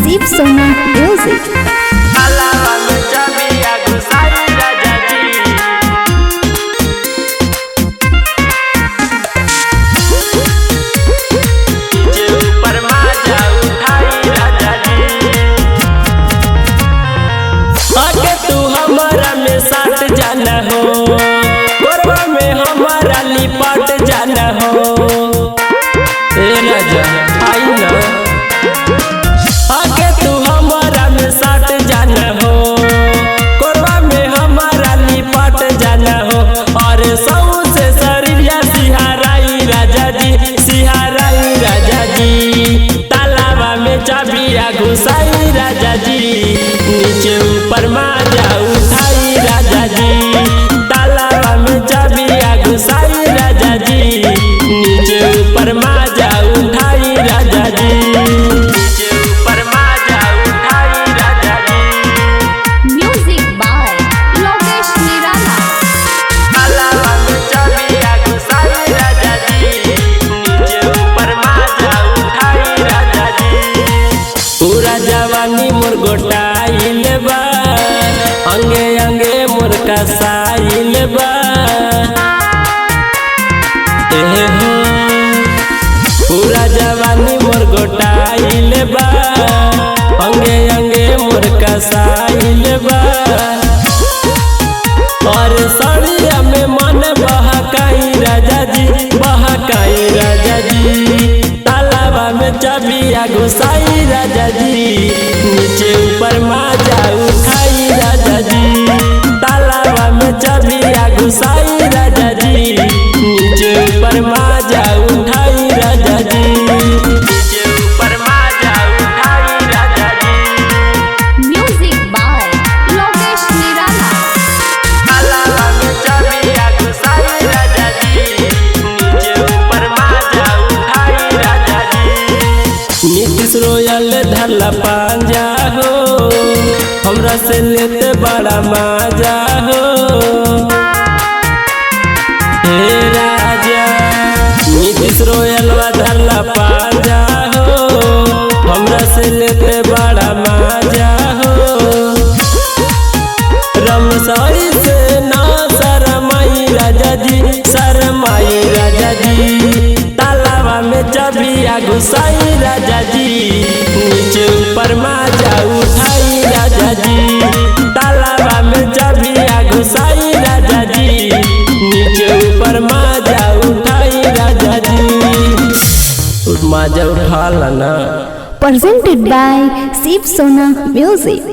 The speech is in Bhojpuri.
शिव सोना म्यूजिक। जाना हो गोरबा में हमारा लिपट जाना हो राजा आई ना आके तू हमारा में साथ जाना हो गोरबा में हमारा लिपट जाना हो और सौ से शरीरिया सिहाराई राजा जी तालाबा में चाबिया घुसाई राजा जी नीचे ऊपर माजा उठाई राजा जी तालाबा में चाबिया घुसाई राजा जी नीचे ऊपर माजा उठाई राजा जी नीचे ऊपर माजा उठाई राजा जी। म्यूजिक बाय लोकेश निराला। तालाबा में चाबिया घुसाई राजा जी नीचे ऊपर माजा उठाई राजा जी। पूरा जवानी मोर गोटाइल बा अंगे अंगे मोर कसाइल बा हो पूरा जवानी मोर गोटाइल बा अंगे अंगे मोर कसाइल बा और सड़िया में मन बहकाई राजा जी तालाबा में चाबिया घुसाई राजा जी नीचे ऊपर माजा उठाई राजा जी तालाबा में चाबिया घुसाई राजा जी नीचे ऊपर माजा उठाई राजा जी नीचे ऊपर माजा उठाई राजा जी। म्यूजिक बाय लोकेश निराला। तालाबा में चाबिया घुसाई राजा जी नीचे ऊपर माजा उठाई राजा जी। नीतीश रोयल धरला पांजा हो हमरा से लेते बड़ा माजा हो हे राजा नीतीश रोयल धरला पांजा हो हमरा से लेते बड़ा माजा हो रमसाई से ना शरमाई राजा जी तालाबा में चाबिया घुसाई राजा जी नीचे ऊपर माजा उठाई राजा जी तालाबा में चाबिया घुसाई राजा जी नीचे ऊपर माजा उठाई राजा जी माजा उठा लाना। Presented by Shiv Sona music.